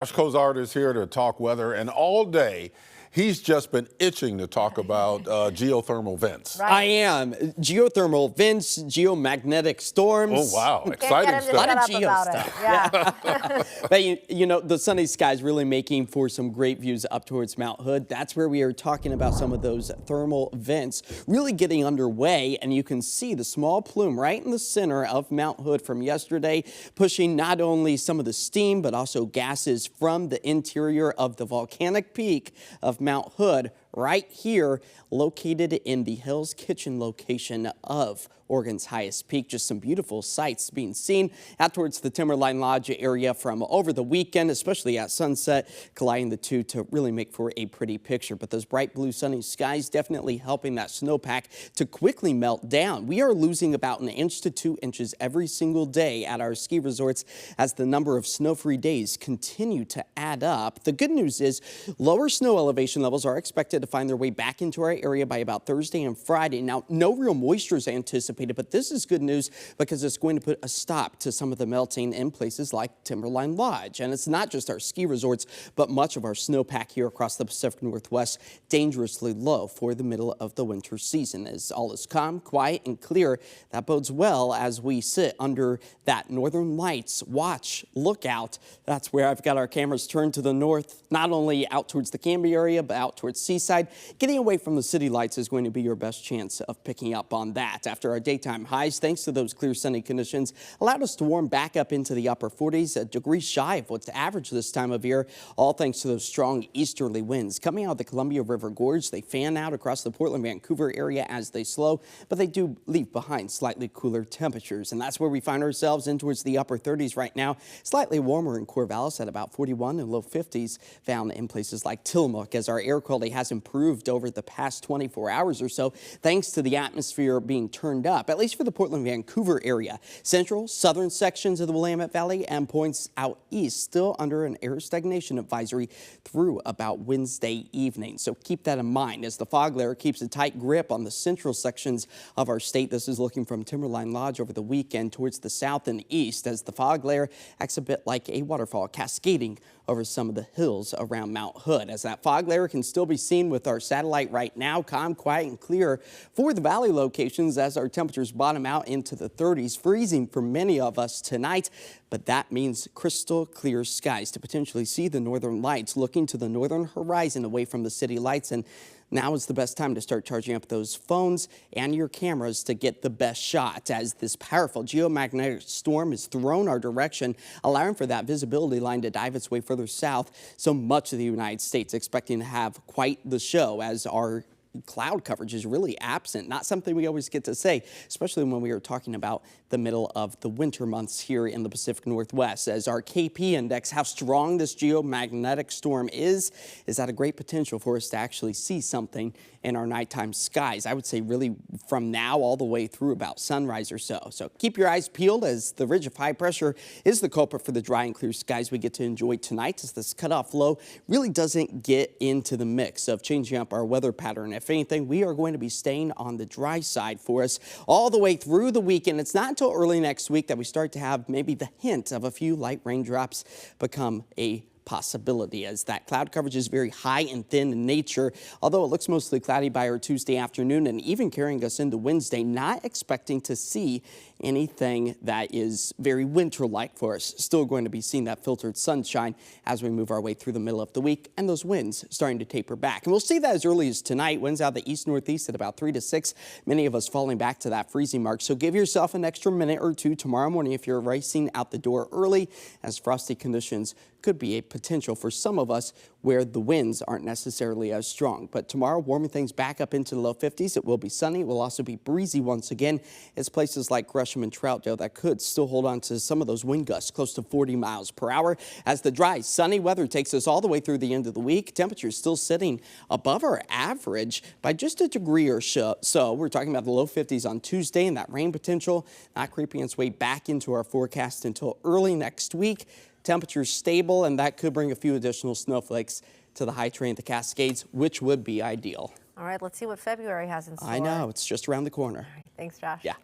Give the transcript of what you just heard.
Josh Cozart is here to talk weather, and all day he's just been itching to talk about geothermal vents. Right. I am. Geothermal vents, geomagnetic storms. Oh, wow. Exciting stuff. A lot of geo stuff. Yeah. But you know, the sunny sky is really making for some great views up towards Mount Hood. That's where we are talking about some of those thermal vents really getting underway. And you can see the small plume right in the center of Mount Hood from yesterday, pushing not only some of the steam, but also gases from the interior of the volcanic peak of Mount Hood right here, located in the Hell's Kitchen location of Oregon's highest peak. Just some beautiful sights being seen out towards the Timberline Lodge area from over the weekend, especially at sunset, colliding the two to really make for a pretty picture. But those bright blue sunny skies definitely helping that snowpack to quickly melt down. We are losing about 1 inch to 2 inches every single day at our ski resorts as the number of snow-free days continue to add up. The good news is lower snow elevation levels are expected to find their way back into our area by about Thursday and Friday. Now, no real moisture is anticipated, but this is good news because it's going to put a stop to some of the melting in places like Timberline Lodge. And it's not just our ski resorts, but much of our snowpack here across the Pacific Northwest dangerously low for the middle of the winter season. As all is calm, quiet, and clear, that bodes well as we sit under that Northern Lights watch lookout. That's where I've got our cameras turned to the north, not only out towards the Canby area, but out towards Seaside. Getting away from the city lights is going to be your best chance of picking up on that. After our daytime highs, thanks to those clear sunny conditions, allowed us to warm back up into the upper 40s, a degree shy of what's average this time of year, all thanks to those strong easterly winds coming out of the Columbia River Gorge. They fan out across the Portland-Vancouver area as they slow, but they do leave behind slightly cooler temperatures. And that's where we find ourselves in towards the upper 30s right now. Slightly warmer in Corvallis at about 41 and low 50s found in places like Tillamook as our air quality has improved over the past 24 hours or so, thanks to the atmosphere being turned up, at least for the Portland-Vancouver area. Central, southern sections of the Willamette Valley and points out east still under an air stagnation advisory through about Wednesday evening. So keep that in mind as the fog layer keeps a tight grip on the central sections of our state. This is looking from Timberline Lodge over the weekend towards the south and east as the fog layer acts a bit like a waterfall cascading over some of the hills around Mount Hood. As that fog layer can still be seen with our satellite right now, calm, quiet, and clear for the valley locations as our temperatures bottom out into the 30s, freezing for many of us tonight. But that means crystal clear skies to potentially see the northern lights looking to the northern horizon away from the city lights. And now is the best time to start charging up those phones and your cameras to get the best shot as this powerful geomagnetic storm is thrown our direction, allowing for that visibility line to dive its way further south. So much of the United States expecting to have quite the show as our cloud coverage is really absent. Not something we always get to say, especially when we are talking about the middle of the winter months here in the Pacific Northwest. As our KP index, how strong this geomagnetic storm is at a great potential for us to actually see something in our nighttime skies. I would say really from now all the way through about sunrise or so. So keep your eyes peeled as the ridge of high pressure is the culprit for the dry and clear skies we get to enjoy tonight as this cutoff low really doesn't get into the mix of changing up our weather pattern. If anything, we are going to be staying on the dry side for us all the way through the weekend. It's not until early next week that we start to have maybe the hint of a few light raindrops become a possibility as that cloud coverage is very high and thin in nature, although it looks mostly cloudy by our Tuesday afternoon and even carrying us into Wednesday, not expecting to see anything that is very winter-like for us. Still going to be seeing that filtered sunshine as we move our way through the middle of the week and those winds starting to taper back. And we'll see that as early as tonight. Winds out the east-northeast at about 3 to 6. Many of us falling back to that freezing mark. So give yourself an extra minute or two tomorrow morning if you're racing out the door early, as frosty conditions could be a potential for some of us where the winds aren't necessarily as strong. But tomorrow, warming things back up into the low 50s. It will be sunny. It will also be breezy once again. It's places like Gresham and Troutdale that could still hold on to some of those wind gusts close to 40 miles per hour. As the dry, sunny weather takes us all the way through the end of the week, temperatures still sitting above our average by just a degree or so. We're talking about the low 50s on Tuesday and that rain potential not creeping its way back into our forecast until early next week. Temperatures stable, and that could bring a few additional snowflakes to the high terrain, the Cascades, which would be ideal. All right, let's see what February has in store. I know, it's just around the corner. All right, thanks, Josh. Yeah.